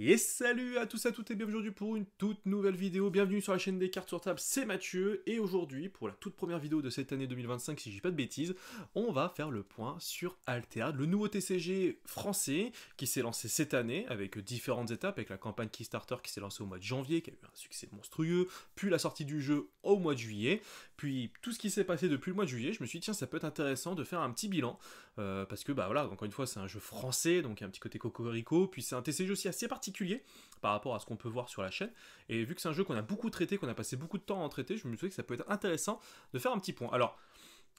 Et salut à tous, à toutes et bienvenue aujourd'hui pour une toute nouvelle vidéo. Bienvenue sur la chaîne des cartes sur table, c'est Mathieu. Et aujourd'hui, pour la toute première vidéo de cette année 2025, si je dis pas de bêtises, on va faire le point sur Altered, le nouveau TCG français qui s'est lancé cette année avec différentes étapes, avec la campagne Kickstarter qui s'est lancée au mois de janvier, qui a eu un succès monstrueux, puis la sortie du jeu au mois de juillet, puis tout ce qui s'est passé depuis le mois de juillet. Je me suis dit, tiens, ça peut être intéressant de faire un petit bilan, parce que, bah voilà, encore une fois, c'est un jeu français, donc il y a un petit côté cocorico, puis c'est un TCG aussi assez particulier par rapport à ce qu'on peut voir sur la chaîne, et vu que c'est un jeu qu'on a beaucoup traité, qu'on a passé beaucoup de temps à en traiter, je me suis dit que ça peut être intéressant de faire un petit point. Alors,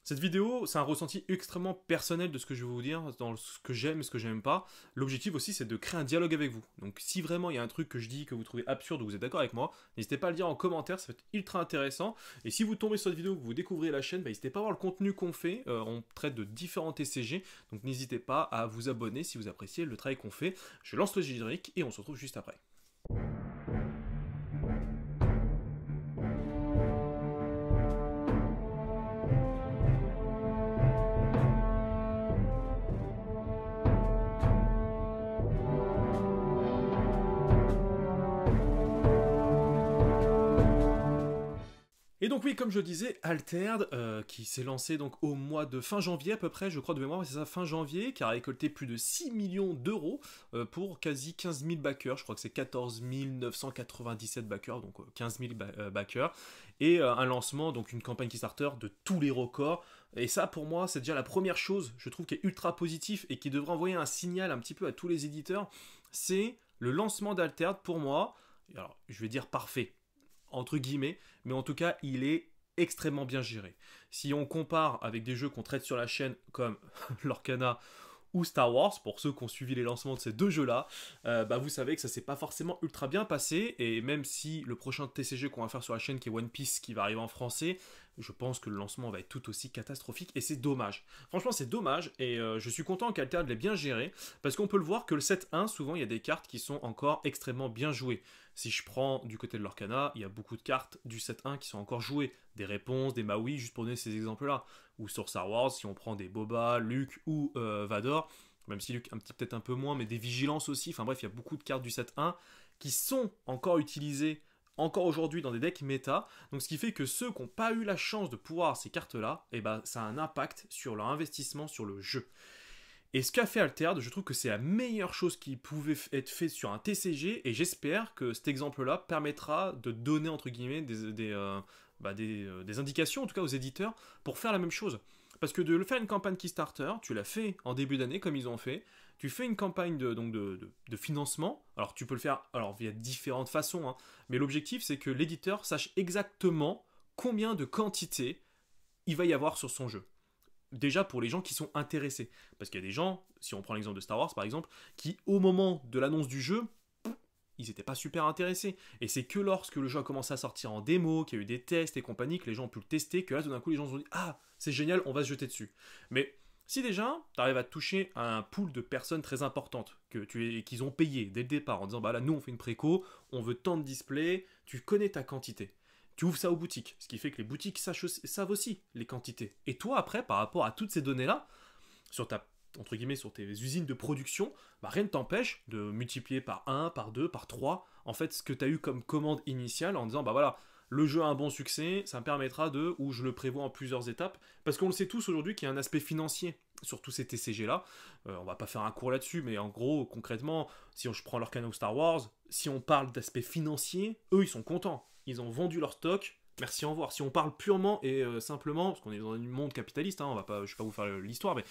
cette vidéo, c'est un ressenti extrêmement personnel de ce que je vais vous dire, dans ce que j'aime et ce que j'aime pas. L'objectif aussi, c'est de créer un dialogue avec vous. Donc si vraiment il y a un truc que je dis, que vous trouvez absurde ou vous êtes d'accord avec moi, n'hésitez pas à le dire en commentaire, ça va être ultra intéressant. Et si vous tombez sur cette vidéo, que vous découvrez la chaîne, n'hésitez pas à voir le contenu qu'on fait. On traite de différents TCG, donc n'hésitez pas à vous abonner si vous appréciez le travail qu'on fait. Je lance le générique et on se retrouve juste après. Et donc oui, comme je disais, Altered, qui s'est lancé donc au mois de fin janvier à peu près, je crois de mémoire, c'est ça, fin janvier, qui a récolté plus de 6 millions d'euros pour quasi 15 000 backers, je crois que c'est 14 997 backers, donc 15 000 backers, et un lancement, donc une campagne Kickstarter de tous les records, et ça pour moi c'est déjà la première chose, je trouve, qui est ultra positif et qui devrait envoyer un signal un petit peu à tous les éditeurs, c'est le lancement d'Altered pour moi, alors je vais dire parfait, entre guillemets, mais en tout cas, il est extrêmement bien géré. Si on compare avec des jeux qu'on traite sur la chaîne comme Lorcana ou Star Wars, pour ceux qui ont suivi les lancements de ces deux jeux-là, bah vous savez que ça s'est pas forcément ultra bien passé, et même si le prochain TCG qu'on va faire sur la chaîne, qui est One Piece, qui va arriver en français, je pense que le lancement va être tout aussi catastrophique, et c'est dommage. Franchement, c'est dommage, et je suis content qu'Altered l'ait bien géré, parce qu'on peut le voir que le 7-1, souvent, il y a des cartes qui sont encore extrêmement bien jouées. Si je prends du côté de l'Orcana, il y a beaucoup de cartes du 7-1 qui sont encore jouées. Des réponses, des Maui, juste pour donner ces exemples-là. Ou sur Star Wars, si on prend des Boba, Luke ou Vador, même si Luke peut-être un peu moins, mais des Vigilances aussi. Enfin bref, il y a beaucoup de cartes du 7-1 qui sont encore utilisées encore aujourd'hui dans des decks méta. Donc ce qui fait que ceux qui n'ont pas eu la chance de pouvoir ces cartes-là, eh ben, ça a un impact sur leur investissement sur le jeu. Et ce qu'a fait Altered, je trouve que c'est la meilleure chose qui pouvait être faite sur un TCG, et j'espère que cet exemple-là permettra de donner, entre guillemets, des indications, en tout cas aux éditeurs, pour faire la même chose. Parce que de le faire une campagne Kickstarter, tu l'as fait en début d'année, comme ils ont fait, tu fais une campagne de financement, alors tu peux le faire via différentes façons, hein, mais l'objectif c'est que l'éditeur sache exactement combien de quantité il va y avoir sur son jeu. Déjà pour les gens qui sont intéressés. Parce qu'il y a des gens, si on prend l'exemple de Star Wars par exemple, qui au moment de l'annonce du jeu, ils n'étaient pas super intéressés. Et c'est que lorsque le jeu a commencé à sortir en démo, qu'il y a eu des tests et compagnie, que les gens ont pu le tester, que là tout d'un coup les gens se sont dit « Ah, c'est génial, on va se jeter dessus ». Mais si déjà, tu arrives à toucher à un pool de personnes très importantes, qu'ils ont payé dès le départ, en disant « Bah là, nous on fait une préco, on veut tant de displays, tu connais ta quantité ». Tu ouvres ça aux boutiques, ce qui fait que les boutiques savent aussi les quantités. Et toi, après, par rapport à toutes ces données-là, sur entre guillemets, sur tes usines de production, bah rien ne t'empêche de multiplier par 1, par 2, par 3, en fait, ce que tu as eu comme commande initiale en disant, bah voilà, le jeu a un bon succès, ça me permettra ou je le prévois en plusieurs étapes, parce qu'on le sait tous aujourd'hui qu'il y a un aspect financier sur tous ces TCG-là. On va pas faire un cours là-dessus, mais en gros, concrètement, si je prends leur canal Star Wars, si on parle d'aspect financier, eux, ils sont contents. Ils ont vendu leur stock, merci, au revoir. Si on parle purement et simplement, parce qu'on est dans un monde capitaliste, hein, je vais pas vous faire l'histoire, mais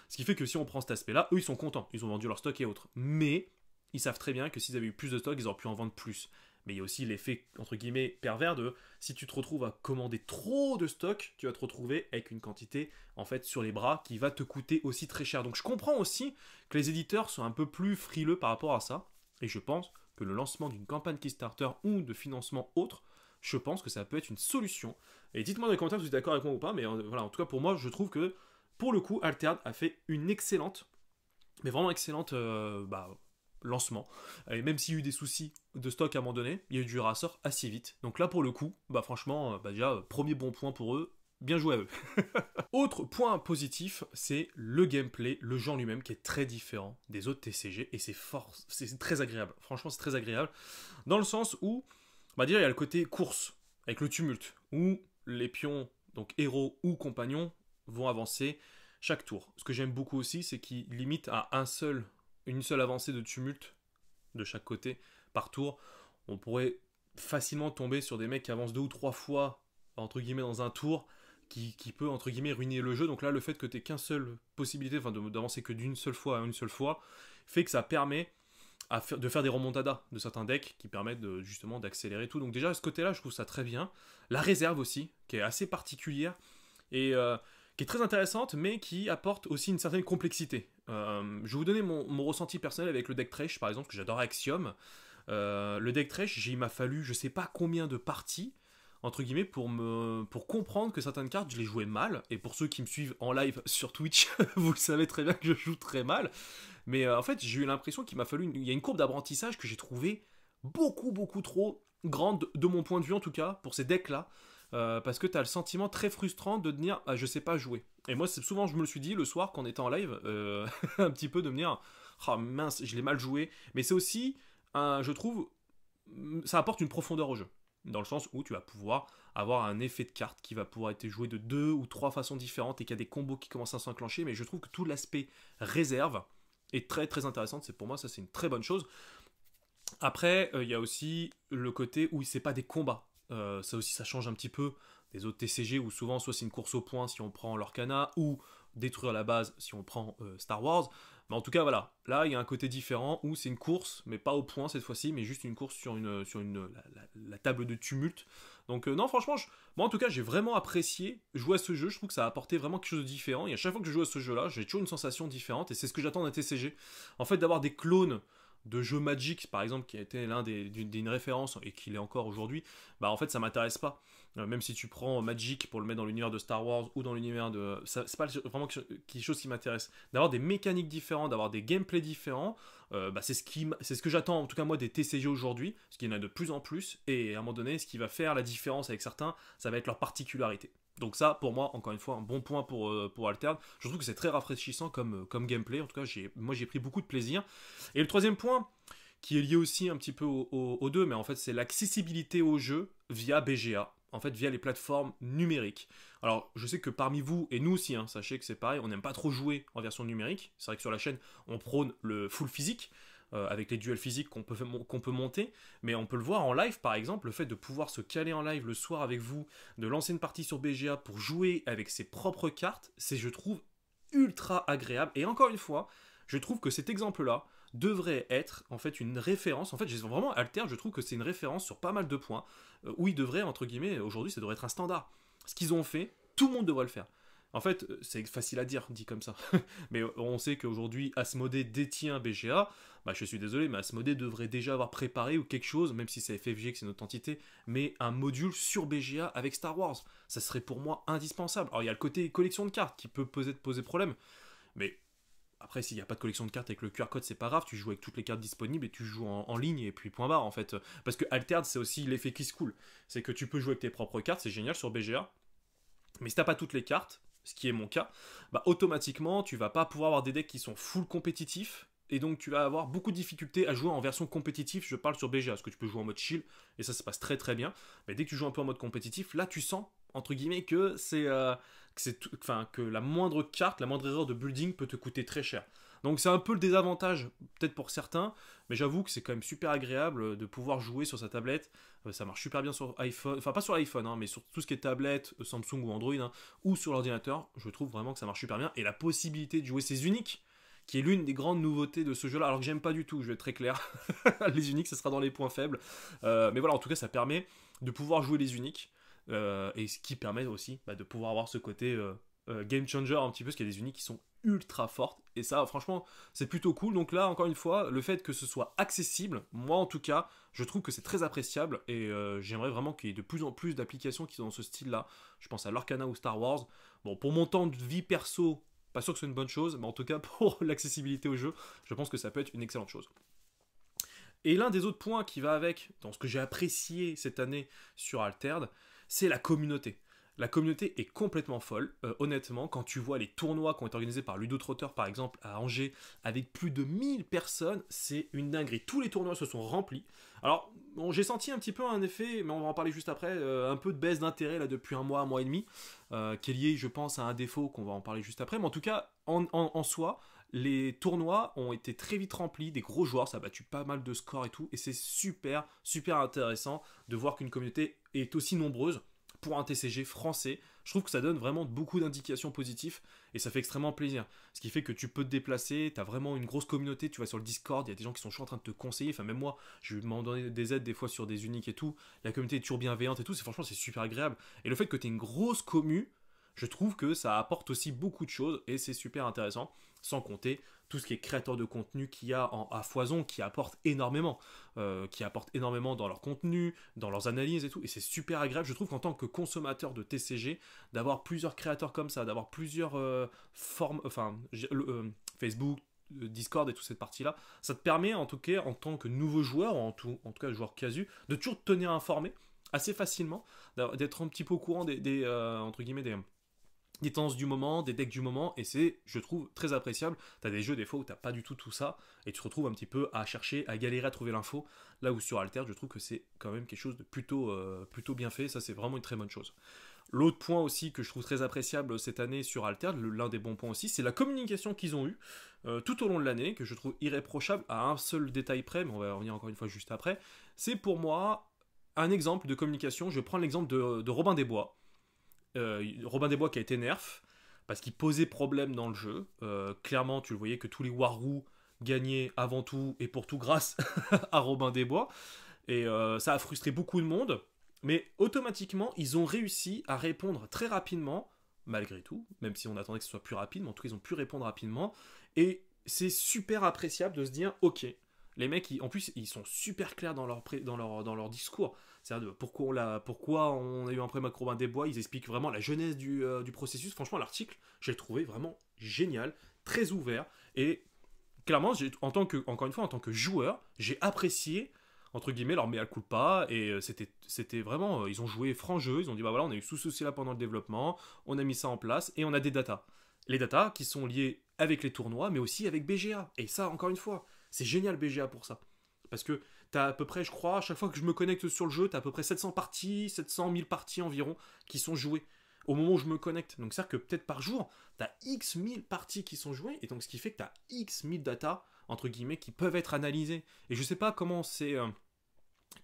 ce qui fait que si on prend cet aspect-là, eux, ils sont contents. Ils ont vendu leur stock et autres. Mais ils savent très bien que s'ils avaient eu plus de stock, ils auraient pu en vendre plus. Mais il y a aussi l'effet, entre guillemets, pervers de si tu te retrouves à commander trop de stock, tu vas te retrouver avec une quantité, en fait, sur les bras qui va te coûter aussi très cher. Donc je comprends aussi que les éditeurs sont un peu plus frileux par rapport à ça. Et je pense que le lancement d'une campagne Kickstarter ou de financement autre, je pense que ça peut être une solution. Et dites-moi dans les commentaires si vous êtes d'accord avec moi ou pas, mais voilà, en tout cas pour moi, je trouve que pour le coup, Altered a fait une excellente, mais vraiment excellente lancement. Et même s'il y a eu des soucis de stock à un moment donné, il y a eu du rassort assez vite. Donc là pour le coup, bah franchement, déjà, premier bon point pour eux, bien joué à eux. Autre point positif, c'est le gameplay, le jeu en lui-même qui est très différent des autres TCG et c'est très agréable. Franchement, c'est très agréable dans le sens où, bah déjà, il y a le côté course avec le tumulte où les pions, donc héros ou compagnons, vont avancer chaque tour. Ce que j'aime beaucoup aussi, c'est qu'il limite à une seule avancée de tumulte de chaque côté par tour. On pourrait facilement tomber sur des mecs qui avancent 2 ou 3 fois entre guillemets dans un tour qui peut entre guillemets ruiner le jeu. Donc là, le fait que tu n'aies qu'une seule possibilité, enfin d'avancer que d'une seule fois à une seule fois, fait que ça permet de faire des remontadas de certains decks qui permettent justement d'accélérer tout. Donc déjà, à ce côté-là, je trouve ça très bien. La réserve aussi, qui est assez particulière et qui est très intéressante, mais qui apporte aussi une certaine complexité. Je vais vous donner mon ressenti personnel avec le deck Thresh, par exemple, que j'adore Axiom. Le deck Thresh, il m'a fallu je sais pas combien de parties entre guillemets pour comprendre que certaines cartes je les jouais mal, et pour ceux qui me suivent en live sur Twitch vous le savez très bien que je joue très mal, mais en fait j'ai eu l'impression qu'il m'a fallu il y a une courbe d'apprentissage que j'ai trouvé beaucoup trop grande de mon point de vue en tout cas pour ces decks là, parce que t'as le sentiment très frustrant de te dire ah, je sais pas jouer, et moi c'est souvent je me le suis dit le soir quand on était en live un petit peu de me dire oh mince je l'ai mal joué, mais c'est aussi je trouve ça apporte une profondeur au jeu dans le sens où tu vas pouvoir avoir un effet de carte qui va pouvoir être joué de 2 ou 3 façons différentes et qu'il y a des combos qui commencent à s'enclencher, mais je trouve que tout l'aspect réserve est très intéressant, c'est pour moi ça c'est une très bonne chose. Après il y a aussi le côté où c'est pas des combats, ça aussi ça change un petit peu des autres TCG où souvent soit c'est une course au point si on prend l'Orcana ou détruire la base si on prend Star Wars. Mais en tout cas, voilà. Là, il y a un côté différent où c'est une course, mais pas au point cette fois-ci, mais juste une course sur la table de tumulte. Donc, non, franchement, moi en tout cas, j'ai vraiment apprécié jouer à ce jeu. Je trouve que ça a apporté vraiment quelque chose de différent. Et à chaque fois que je joue à ce jeu-là, j'ai toujours une sensation différente. Et c'est ce que j'attends d'un TCG. En fait, d'avoir des clones de jeux Magic, par exemple, qui a été d'une référence et qui l'est encore aujourd'hui, bah en fait, ça m'intéresse pas. Même si tu prends Magic pour le mettre dans l'univers de Star Wars ou dans l'univers de... c'est pas vraiment quelque chose qui m'intéresse. D'avoir des mécaniques différentes, d'avoir des gameplays différents, bah c'est ce que j'attends en tout cas moi des TCG aujourd'hui, parce qu'il y en a de plus en plus, et à un moment donné, ce qui va faire la différence avec certains, ça va être leur particularité. Donc ça, pour moi, encore une fois, un bon point pour Altered. Je trouve que c'est très rafraîchissant comme gameplay. En tout cas, moi j'ai pris beaucoup de plaisir. Et le troisième point, qui est lié aussi un petit peu aux deux, mais en fait c'est l'accessibilité au jeu via BGA, en fait via les plateformes numériques. Alors je sais que parmi vous, et nous aussi, hein, sachez que c'est pareil, on n'aime pas trop jouer en version numérique, c'est vrai que sur la chaîne on prône le full physique, avec les duels physiques qu'on peut monter, mais on peut le voir en live par exemple, le fait de pouvoir se caler en live le soir avec vous, de lancer une partie sur BGA pour jouer avec ses propres cartes, c'est je trouve ultra agréable, et encore une fois, je trouve que cet exemple-là devrait être en fait une référence. En fait, j'ai vraiment Alter, je trouve que c'est une référence sur pas mal de points où il devrait, entre guillemets, aujourd'hui, ça devrait être un standard. Ce qu'ils ont fait, tout le monde devrait le faire. En fait, c'est facile à dire, dit comme ça. Mais on sait qu'aujourd'hui, Asmodée détient BGA. Bah, je suis désolé, mais Asmodée devrait déjà avoir préparé ou quelque chose, même si c'est FFG, que c'est notre entité, mais un module sur BGA avec Star Wars. Ça serait pour moi indispensable. Alors, il y a le côté collection de cartes qui peut poser problème, mais après, s'il n'y a pas de collection de cartes avec le QR code, c'est pas grave, tu joues avec toutes les cartes disponibles et tu joues en ligne et puis point barre en fait. Parce que Altered, c'est aussi l'effet qui se coule. C'est que tu peux jouer avec tes propres cartes, c'est génial sur BGA. Mais si t'as pas toutes les cartes, ce qui est mon cas, bah automatiquement, tu vas pas pouvoir avoir des decks qui sont full compétitifs. Et donc tu vas avoir beaucoup de difficultés à jouer en version compétitive, je parle sur BGA, parce que tu peux jouer en mode chill, et ça se passe très bien. Mais dès que tu joues un peu en mode compétitif, là tu sens, entre guillemets, que que la moindre carte, la moindre erreur de building peut te coûter très cher. Donc c'est un peu le désavantage, peut-être pour certains, mais j'avoue que c'est quand même super agréable de pouvoir jouer sur sa tablette. Ça marche super bien sur iPhone, enfin pas sur iPhone, hein, mais sur tout ce qui est tablette, Samsung ou Android, hein, ou sur l'ordinateur. Je trouve vraiment que ça marche super bien. Et la possibilité de jouer ces uniques, qui est l'une des grandes nouveautés de ce jeu-là, alors que j'aime pas du tout, je vais être très clair. Les uniques, ça sera dans les points faibles. Mais voilà, en tout cas, ça permet de pouvoir jouer les uniques. Et ce qui permet aussi de pouvoir avoir ce côté game changer un petit peu, parce qu'il y a des uniques qui sont ultra fortes, et ça franchement c'est plutôt cool. Donc là encore une fois, le fait que ce soit accessible, moi en tout cas je trouve que c'est très appréciable, et j'aimerais vraiment qu'il y ait de plus en plus d'applications qui sont dans ce style là. Je pense à l'Orcana ou Star Wars. Bon, pour mon temps de vie perso, pas sûr que c'est une bonne chose, mais en tout cas pour l'accessibilité au jeu, je pense que ça peut être une excellente chose. Et l'un des autres points qui va avec, dans ce que j'ai apprécié cette année sur Altered, c'est la communauté. La communauté est complètement folle, honnêtement, quand tu vois les tournois qui ont été organisés par Ludo Trotter par exemple à Angers avec plus de 1000 personnes, c'est une dinguerie. Tous les tournois se sont remplis. Alors, bon, j'ai senti un petit peu un effet, mais on va en parler juste après, un peu de baisse d'intérêt là depuis un mois et demi, qui est lié, je pense, à un défaut qu'on va en parler juste après. Mais en tout cas, en soi, les tournois ont été très vite remplis, des gros joueurs, ça a battu pas mal de scores et tout, et c'est super, super intéressant de voir qu'une communauté est aussi nombreuse pour un TCG français. Je trouve que ça donne vraiment beaucoup d'indications positives et ça fait extrêmement plaisir. Ce qui fait que tu peux te déplacer, tu as vraiment une grosse communauté, tu vas sur le Discord, il y a des gens qui sont toujours en train de te conseiller, enfin même moi, je vais m'en donner des aides des fois sur des uniques et tout, la communauté est toujours bienveillante et tout, franchement c'est super agréable. Et le fait que tu aies une grosse commu, je trouve que ça apporte aussi beaucoup de choses et c'est super intéressant, sans compter tout ce qui est créateur de contenu qu'il y a à foison, qui apporte énormément dans leur contenu, dans leurs analyses et tout, et c'est super agréable, je trouve qu'en tant que consommateur de TCG, d'avoir plusieurs créateurs comme ça, d'avoir plusieurs formes, enfin, Facebook, Discord et toute cette partie-là, ça te permet en tout cas, en tant que nouveau joueur, en tout cas joueur casu, de toujours te tenir informé assez facilement, d'être un petit peu au courant entre guillemets, des tendances du moment, des decks du moment, et c'est, je trouve, très appréciable. T'as des jeux, des fois, où t'as pas du tout ça, et tu te retrouves un petit peu à chercher, à galérer à trouver l'info, là où sur Alter, je trouve que c'est quand même quelque chose de plutôt bien fait, ça c'est vraiment une très bonne chose. L'autre point aussi que je trouve très appréciable cette année sur Alter, l'un des bons points aussi, c'est la communication qu'ils ont eue tout au long de l'année, que je trouve irréprochable à un seul détail près, mais on va y revenir encore une fois juste après. C'est pour moi un exemple de communication, je prends l'exemple de Robin des Bois. Robin des Bois qui a été nerf parce qu'il posait problème dans le jeu. Clairement, tu le voyais que tous les Warroo gagnaient avant tout et pour tout grâce à Robin des Bois. Et ça a frustré beaucoup de monde. Mais automatiquement, ils ont réussi à répondre très rapidement, malgré tout, même si on attendait que ce soit plus rapide, mais en tout cas, ils ont pu répondre rapidement. Et c'est super appréciable de se dire, ok, les mecs, en plus, ils sont super clairs dans leur discours. C'est-à-dire pourquoi on a eu un problème avec Robin des Bois. Ils expliquent vraiment la genèse du processus. Franchement, l'article, j'ai trouvé vraiment génial, très ouvert. Et clairement, encore une fois, en tant que joueur, j'ai apprécié, entre guillemets, leur mea culpa. Et c'était vraiment... ils ont joué franc jeu. Ils ont dit, bah voilà, on a eu sous ceci là pendant le développement. On a mis ça en place et on a des datas. Les datas qui sont liées avec les tournois, mais aussi avec BGA. Et ça, encore une fois, c'est génial BGA pour ça. Parce que t'as à peu près, je crois, à chaque fois que je me connecte sur le jeu, t'as à peu près 700 parties, 700 000 parties environ qui sont jouées au moment où je me connecte. Donc c'est-à-dire que peut-être par jour, t'as X 1000 parties qui sont jouées, et donc ce qui fait que t'as X 1000 data, entre guillemets, qui peuvent être analysées. Et je sais pas comment c'est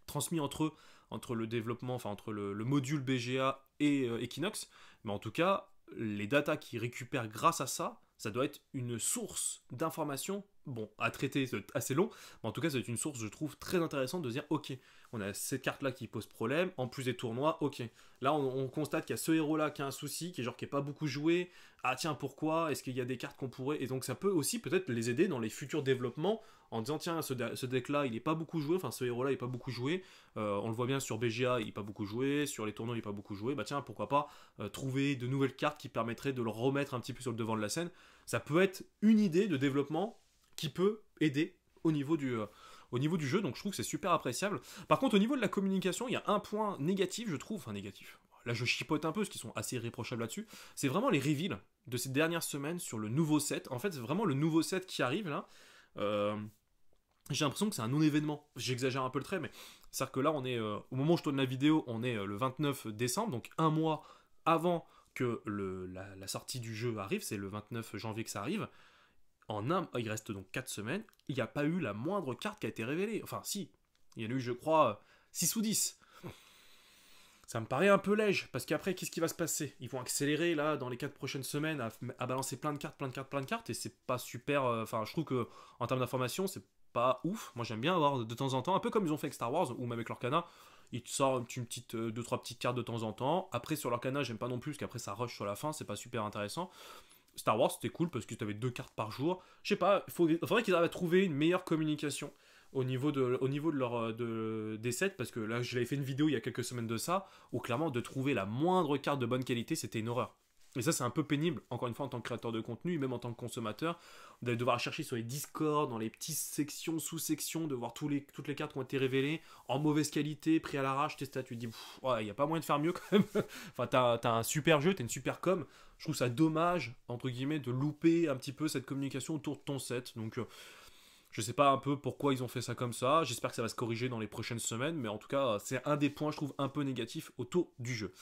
transmis entre eux, entre le développement, enfin entre le module BGA et Equinox, mais en tout cas, les datas qu'ils récupèrent grâce à ça, ça doit être une source d'information, bon, à traiter, c'est assez long, mais en tout cas, c'est une source, je trouve, très intéressante de se dire, ok, on a cette carte-là qui pose problème, en plus des tournois, ok. Là, on constate qu'il y a ce héros-là qui a un souci, qui est pas beaucoup joué, ah tiens, pourquoi, est-ce qu'il y a des cartes qu'on pourrait... Et donc ça peut aussi peut-être les aider dans les futurs développements, en disant, tiens, ce deck-là, il est pas beaucoup joué, enfin, ce héros-là, il est pas beaucoup joué, on le voit bien sur BGA, il est pas beaucoup joué, sur les tournois, il est pas beaucoup joué, bah tiens, pourquoi pas trouver de nouvelles cartes qui permettraient de le remettre un petit peu sur le devant de la scène. Ça peut être une idée de développement qui peut aider au niveau du jeu, donc je trouve que c'est super appréciable. Par contre, au niveau de la communication, il y a un point négatif, je trouve, enfin négatif, là je chipote un peu, parce qu'ils sont assez irréprochables là-dessus, c'est vraiment les reveals de ces dernières semaines sur le nouveau set. En fait, c'est vraiment le nouveau set qui arrive là. J'ai l'impression que c'est un non-événement, j'exagère un peu le trait, mais c'est-à-dire que là, on est, au moment où je tourne la vidéo, on est le 29 décembre, donc un mois avant que la sortie du jeu arrive, c'est le 29 janvier que ça arrive. Il reste donc 4 semaines, il n'y a pas eu la moindre carte qui a été révélée. Enfin, si, il y en a eu, je crois, 6 ou 10. Ça me paraît un peu léger, parce qu'après, qu'est-ce qui va se passer? Ils vont accélérer, là, dans les 4 prochaines semaines, à balancer plein de cartes, et c'est pas super... Enfin, je trouve que en termes d'information, c'est pas ouf. Moi, j'aime bien avoir de temps en temps, un peu comme ils ont fait avec Star Wars, ou même avec l'Orcana, ils te sortent une petite, 2-3 petites cartes de temps en temps. Après, sur l'Orcana, j'aime pas non plus, parce qu'après, ça rush sur la fin, c'est pas super intéressant. Star Wars, c'était cool parce que tu avais 2 cartes par jour. Je sais pas, il faudrait qu'ils arrivent à trouver une meilleure communication au niveau des sets, parce que là, j'avais fait une vidéo il y a quelques semaines de ça, où clairement, de trouver la moindre carte de bonne qualité, c'était une horreur. Et ça, c'est un peu pénible, encore une fois, en tant que créateur de contenu, et même en tant que consommateur, de devoir chercher sur les Discord, dans les petites sections, sous-sections, de voir toutes les cartes qui ont été révélées, en mauvaise qualité, pris à l'arrache, tes stats, tu te dis, il n'y a pas moyen de faire mieux quand même. Enfin, t'as un super jeu, t'as une super com. Je trouve ça dommage, entre guillemets, de louper un petit peu cette communication autour de ton set. Donc, je sais pas un peu pourquoi ils ont fait ça comme ça. J'espère que ça va se corriger dans les prochaines semaines, mais en tout cas, c'est un des points, je trouve, un peu négatifs autour du jeu.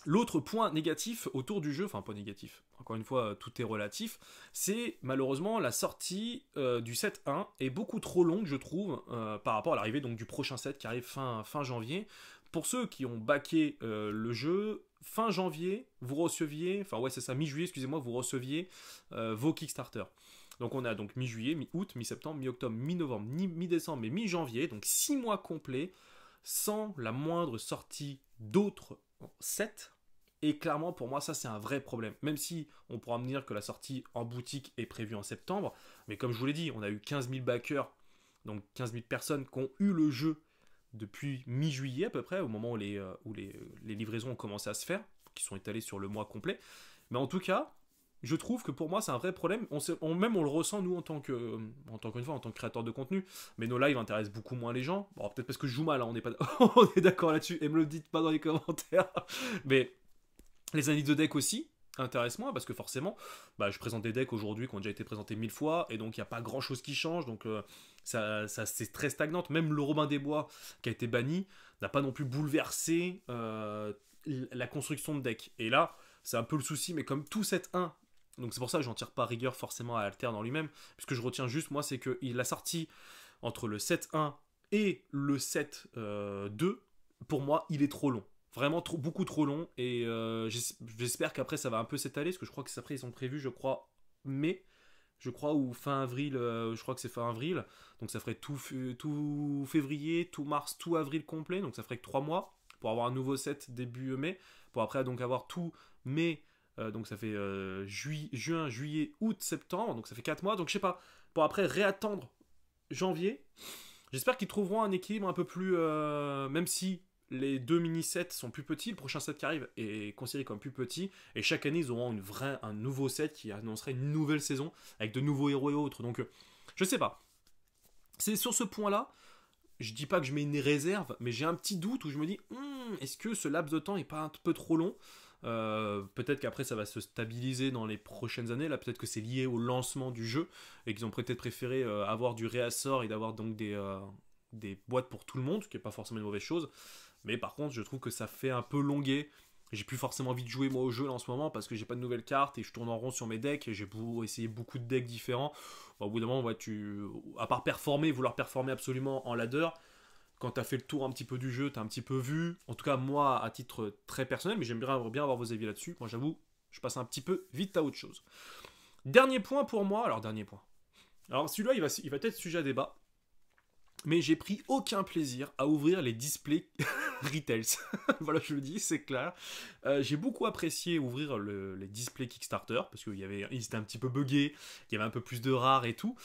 L'autre point négatif autour du jeu, enfin pas négatif, encore une fois tout est relatif, c'est malheureusement la sortie du set 1 est beaucoup trop longue je trouve par rapport à l'arrivée donc du prochain set qui arrive fin janvier. Pour ceux qui ont backé le jeu, fin janvier, vous receviez, enfin ouais c'est ça, mi-juillet excusez-moi, vous receviez vos Kickstarter. Donc on a donc mi-juillet, mi-août, mi-septembre, mi-octobre, mi-novembre, mi-décembre et mi-janvier, donc 6 mois complets sans la moindre sortie d'autres sets. Et clairement, pour moi, ça, c'est un vrai problème. Même si on pourra me dire que la sortie en boutique est prévue en septembre, mais comme je vous l'ai dit, on a eu 15 000 backers, donc 15 000 personnes qui ont eu le jeu depuis mi-juillet à peu près, au moment où les livraisons ont commencé à se faire, qui sont étalées sur le mois complet. Mais en tout cas, je trouve que pour moi, c'est un vrai problème. Même on le ressent, nous, en tant que créateur de contenu. Mais nos lives intéressent beaucoup moins les gens. Bon, peut-être parce que je joue mal, hein, on est d'accord là-dessus. Et me le dites pas dans les commentaires. Mais les analyses de deck aussi intéressent moi parce que forcément je présente des decks aujourd'hui qui ont déjà été présentés 1000 fois et donc il n'y a pas grand chose qui change, donc ça c'est très stagnante. Même le Robin des Bois qui a été banni n'a pas non plus bouleversé la construction de deck, et là c'est un peu le souci. Mais comme tout set 1, donc c'est pour ça que j'en tire pas rigueur forcément à Alter dans lui-même, puisque je retiens juste moi c'est qu'il a sorti entre le set 1 et le set 2, pour moi il est trop long. Vraiment beaucoup trop long, et j'espère qu'après ça va un peu s'étaler, parce que je crois que après ils sont prévus, je crois, mai, je crois, ou fin avril, je crois que c'est fin avril, donc ça ferait tout février, tout mars, tout avril complet, donc ça ferait que 3 mois, pour avoir un nouveau set début mai, pour après donc avoir tout mai, donc ça fait juin, juillet, août, septembre, donc ça fait 4 mois, donc je sais pas, pour après réattendre janvier. J'espère qu'ils trouveront un équilibre un peu plus, même si les deux mini-sets sont plus petits, le prochain set qui arrive est considéré comme plus petit, et chaque année ils auront un nouveau set qui annoncerait une nouvelle saison, avec de nouveaux héros et autres, donc je sais pas. C'est sur ce point-là, je dis pas que je mets une réserve, mais j'ai un petit doute où je me dis, est-ce que ce laps de temps est pas un peu trop long? Peut-être qu'après ça va se stabiliser dans les prochaines années, là peut-être que c'est lié au lancement du jeu, et qu'ils ont peut-être préféré avoir du réassort et d'avoir donc des boîtes pour tout le monde, ce qui n'est pas forcément une mauvaise chose. Mais par contre, je trouve que ça fait un peu longuer. J'ai plus forcément envie de jouer moi au jeu là, en ce moment, parce que j'ai pas de nouvelles cartes et je tourne en rond sur mes decks et j'ai essayé beaucoup de decks différents. Bon, au bout d'un moment, à part vouloir performer absolument en ladder, quand t'as fait le tour un petit peu du jeu, t'as un petit peu vu. En tout cas, moi, à titre très personnel, mais j'aimerais bien avoir vos avis là-dessus. Moi, j'avoue, je passe un petit peu vite à autre chose. Dernier point pour moi. Alors celui-là, il va être sujet à débat. Mais j'ai pris aucun plaisir à ouvrir les displays Retails. Voilà, je le dis, c'est clair. J'ai beaucoup apprécié ouvrir les displays Kickstarter, parce qu'ils étaient un petit peu buggés, il y avait un peu plus de rares et tout.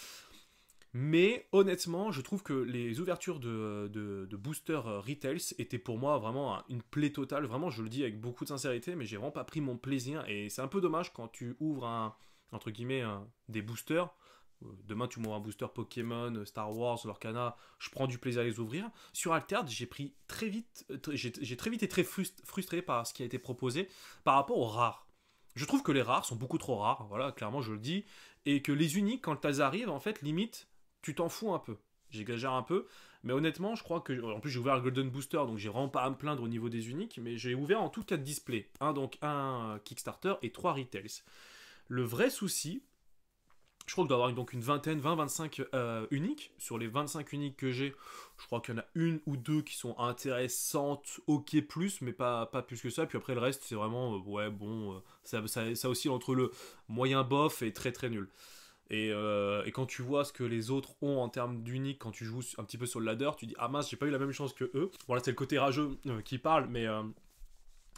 Mais honnêtement, je trouve que les ouvertures de boosters Retails étaient pour moi vraiment une plaie totale. Vraiment, je le dis avec beaucoup de sincérité, mais j'ai vraiment pas pris mon plaisir. Et c'est un peu dommage quand tu ouvres entre guillemets, des boosters. Demain, tu m'ouvres un booster Pokémon, Star Wars, Lorcana, je prends du plaisir à les ouvrir. Sur Altered, j'ai très vite été très frustré par ce qui a été proposé par rapport aux rares. Je trouve que les rares sont beaucoup trop rares, voilà, clairement je le dis, et que les uniques, quand elles arrivent, en fait, limite, tu t'en fous un peu. J'exagère un peu, mais honnêtement, je crois que... En plus, j'ai ouvert le Golden Booster, donc j'ai vraiment pas à me plaindre au niveau des uniques, mais j'ai ouvert en tout 4 displays. Un Kickstarter et 3 Retails. Le vrai souci, je crois que je dois avoir donc une vingtaine, 20-25 uniques. Sur les 25 uniques que j'ai, je crois qu'il y en a une ou deux qui sont intéressantes, ok plus, mais pas plus que ça. Puis après le reste, c'est vraiment, ça oscille entre le moyen bof et très très nul. Et quand tu vois ce que les autres ont en termes d'uniques, quand tu joues un petit peu sur le ladder, tu dis ah mince, j'ai pas eu la même chance que eux. Bon là c'est le côté rageux qui parle, mais...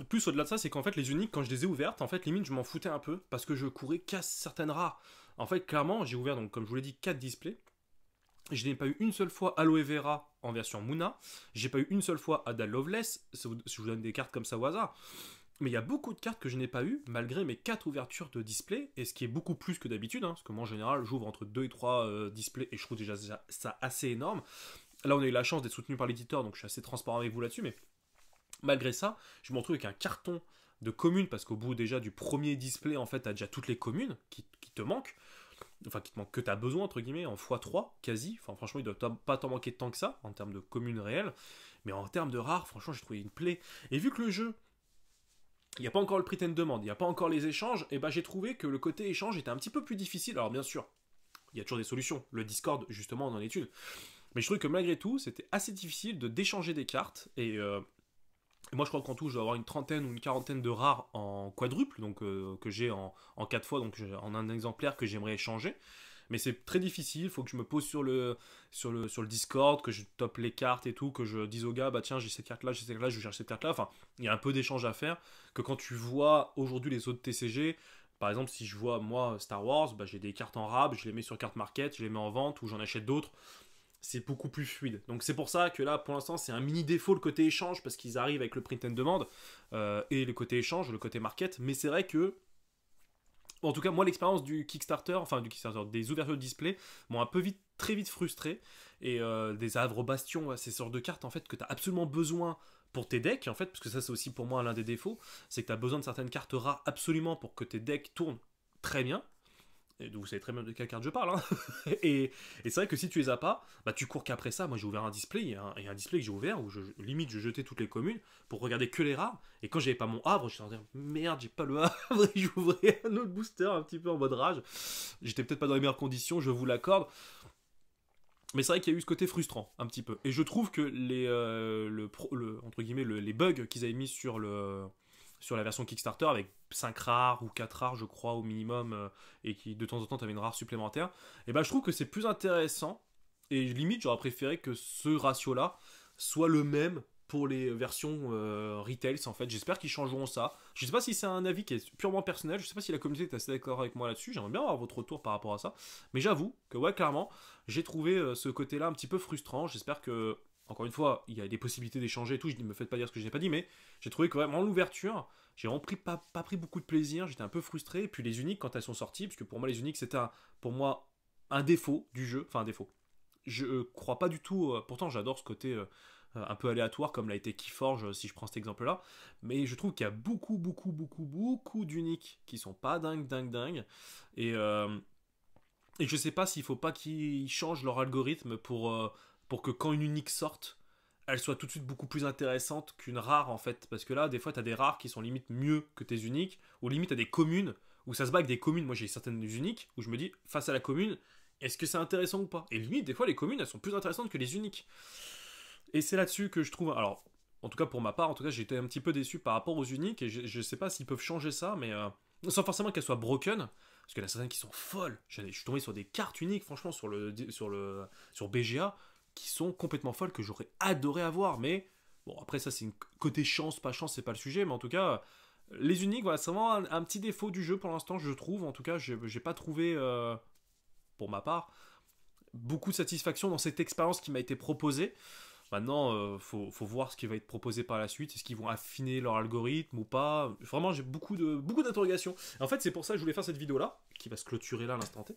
plus au-delà de ça, c'est qu'en fait les uniques, quand je les ai ouvertes, en fait limite je m'en foutais un peu, parce que je courais qu'à certaines rares. En fait clairement j'ai ouvert, donc comme je vous l'ai dit, 4 displays. Je n'ai pas eu une seule fois Aloe Vera en version Muna. J'ai pas eu une seule fois Ada Loveless, si je vous donne des cartes comme ça au hasard. Mais il y a beaucoup de cartes que je n'ai pas eues, malgré mes 4 ouvertures de display, et ce qui est beaucoup plus que d'habitude, hein, parce que moi en général j'ouvre entre 2 et 3 displays, et je trouve déjà ça assez énorme. Là on a eu la chance d'être soutenu par l'éditeur, donc je suis assez transparent avec vous là-dessus, mais malgré ça, je me retrouve avec un carton de communes, parce qu'au bout déjà du premier display, en fait, t'as déjà toutes les communes qui te manquent, enfin qui te manquent, que t'as besoin, entre guillemets, en x3, quasi, enfin franchement il doit pas t'en manquer tant que ça, en termes de communes réelles, mais en termes de rares, franchement j'ai trouvé une plaie. Et vu que le jeu, il n'y a pas encore le print and demand, il n'y a pas encore les échanges, et ben j'ai trouvé que le côté échange était un petit peu plus difficile. Alors bien sûr, il y a toujours des solutions. Le Discord, justement, en est une. Mais je trouve que malgré tout, c'était assez difficile d'échanger des cartes. Et moi, je crois qu'en tout, je dois avoir une trentaine ou une quarantaine de rares en quadruple, donc que j'ai en 4 fois, donc en un exemplaire que j'aimerais échanger. Mais c'est très difficile, il faut que je me pose sur le Discord, que je top les cartes et tout, que je dise au gars, bah tiens, j'ai cette carte-là, j'ai cette carte-là, je cherche cette carte-là. Enfin, il y a un peu d'échange à faire, que quand tu vois aujourd'hui les autres TCG, par exemple, si je vois moi Star Wars, bah, j'ai des cartes en rab, je les mets sur carte market, je les mets en vente ou j'en achète d'autres. C'est beaucoup plus fluide. Donc c'est pour ça que là, pour l'instant, c'est un mini défaut le côté échange, parce qu'ils arrivent avec le print and demand, et le côté échange, le côté market. Mais c'est vrai que en tout cas, moi, l'expérience du Kickstarter, enfin du Kickstarter, des ouvertures de display, m'ont un peu très vite frustré. Et des Havre Bastion, ces sortes de cartes en fait que tu as absolument besoin pour tes decks, en fait, parce que ça, c'est aussi pour moi l'un des défauts, c'est que tu as besoin de certaines cartes rares absolument pour que tes decks tournent très bien. Et vous savez très bien de quelle carte je parle, hein. Et c'est vrai que si tu les as pas, bah tu cours qu'après ça. Moi j'ai ouvert un display, et un display que j'ai ouvert où limite je jetais toutes les communes pour regarder que les rares. Et quand j'avais pas mon Havre, j'étais en train de dire merde, j'ai pas le Havre, et j'ouvrais un autre booster un petit peu en mode rage. J'étais peut-être pas dans les meilleures conditions, je vous l'accorde. Mais c'est vrai qu'il y a eu ce côté frustrant, un petit peu. Et je trouve que entre guillemets, les bugs qu'ils avaient mis sur la version Kickstarter, avec 5 rares ou 4 rares, je crois, au minimum, et qui de temps en temps t'avais une rare supplémentaire, et ben je trouve que c'est plus intéressant. Et limite, j'aurais préféré que ce ratio-là soit le même pour les versions retails, en fait. J'espère qu'ils changeront ça. Je sais pas si c'est un avis qui est purement personnel, je sais pas si la communauté est assez d'accord avec moi là-dessus, j'aimerais bien avoir votre retour par rapport à ça. Mais j'avoue que, ouais, clairement, j'ai trouvé ce côté-là un petit peu frustrant. J'espère que, encore une fois, il y a des possibilités d'échanger et tout, je ne me faites pas dire ce que je n'ai pas dit, mais j'ai trouvé que vraiment l'ouverture, j'ai vraiment pas pris beaucoup de plaisir, j'étais un peu frustré. Et puis les uniques, quand elles sont sorties, parce que pour moi, les uniques, c'était pour moi un défaut du jeu, enfin un défaut. Je crois pas du tout, pourtant j'adore ce côté un peu aléatoire comme l'a été Keyforge, si je prends cet exemple-là, mais je trouve qu'il y a beaucoup d'uniques qui sont pas dingues, et, euh, et je sais pas s'il faut pas qu'ils changent leur algorithme pour que quand une unique sorte, elle soit tout de suite beaucoup plus intéressante qu'une rare, en fait. Parce que là, des fois, t'as des rares qui sont limite mieux que tes uniques, ou limite t'as des communes où ça se bat avec des communes. Moi, j'ai certaines uniques où je me dis, face à la commune, est-ce que c'est intéressant ou pas? Et limite, des fois, les communes, elles sont plus intéressantes que les uniques. Et c'est là-dessus que je trouve. Alors, en tout cas, pour ma part, en tout cas, j'ai été un petit peu déçu par rapport aux uniques, et je sais pas s'ils peuvent changer ça, mais sans forcément qu'elles soient broken. Parce qu'il y en a certaines qui sont folles. Je suis tombé sur des cartes uniques, franchement, sur BGA, qui sont complètement folles, que j'aurais adoré avoir. Mais bon, après, ça, c'est une côté chance, pas chance, c'est pas le sujet. Mais en tout cas, les uniques, voilà, c'est vraiment un petit défaut du jeu pour l'instant, je trouve. En tout cas, j'ai pas trouvé, pour ma part, beaucoup de satisfaction dans cette expérience qui m'a été proposée. Maintenant, faut voir ce qui va être proposé par la suite. Est-ce qu'ils vont affiner leur algorithme ou pas? Vraiment, j'ai beaucoup d'interrogations. En fait, c'est pour ça que je voulais faire cette vidéo-là, qui va se clôturer là à l'instant T.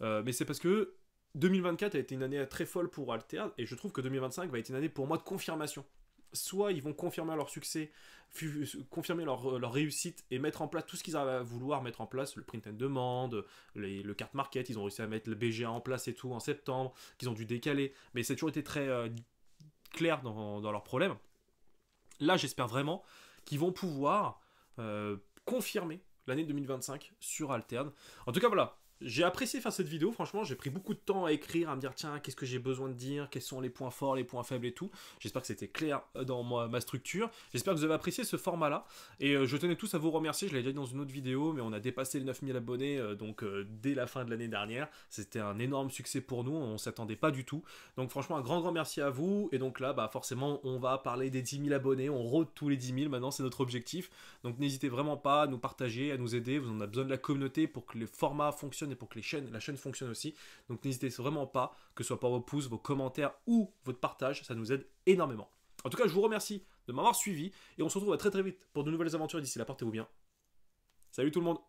Mais c'est parce que 2024 a été une année très folle pour Altered, et je trouve que 2025 va être une année pour moi de confirmation. Soit ils vont confirmer leur succès, confirmer leur réussite, et mettre en place tout ce qu'ils avaient à vouloir mettre en place, le print and demand, le carte market, ils ont réussi à mettre le BGA en place et tout en septembre, qu'ils ont dû décaler, mais c'est toujours été très clair dans leurs problèmes. Là, j'espère vraiment qu'ils vont pouvoir confirmer l'année 2025 sur Altered. En tout cas, voilà. J'ai apprécié faire cette vidéo, franchement, j'ai pris beaucoup de temps à écrire, à me dire tiens, qu'est-ce que j'ai besoin de dire, quels sont les points forts, les points faibles et tout. J'espère que c'était clair dans ma structure. J'espère que vous avez apprécié ce format-là. Et je tenais tous à vous remercier, je l'avais déjà dit dans une autre vidéo, mais on a dépassé les 9000 abonnés, dès la fin de l'année dernière. C'était un énorme succès pour nous, on s'attendait pas du tout. Donc franchement, un grand merci à vous. Et donc là, bah, forcément, on va parler des 10 000 abonnés, on rôde tous les 10 000, maintenant c'est notre objectif. Donc n'hésitez vraiment pas à nous partager, à nous aider, vous en avez besoin de la communauté pour que les formats fonctionnent et pour que la chaîne fonctionne aussi. Donc n'hésitez vraiment pas, que ce soit par vos pouces, vos commentaires ou votre partage, ça nous aide énormément. En tout cas, je vous remercie de m'avoir suivi et on se retrouve très très vite pour de nouvelles aventures. D'ici là, portez-vous bien. Salut tout le monde!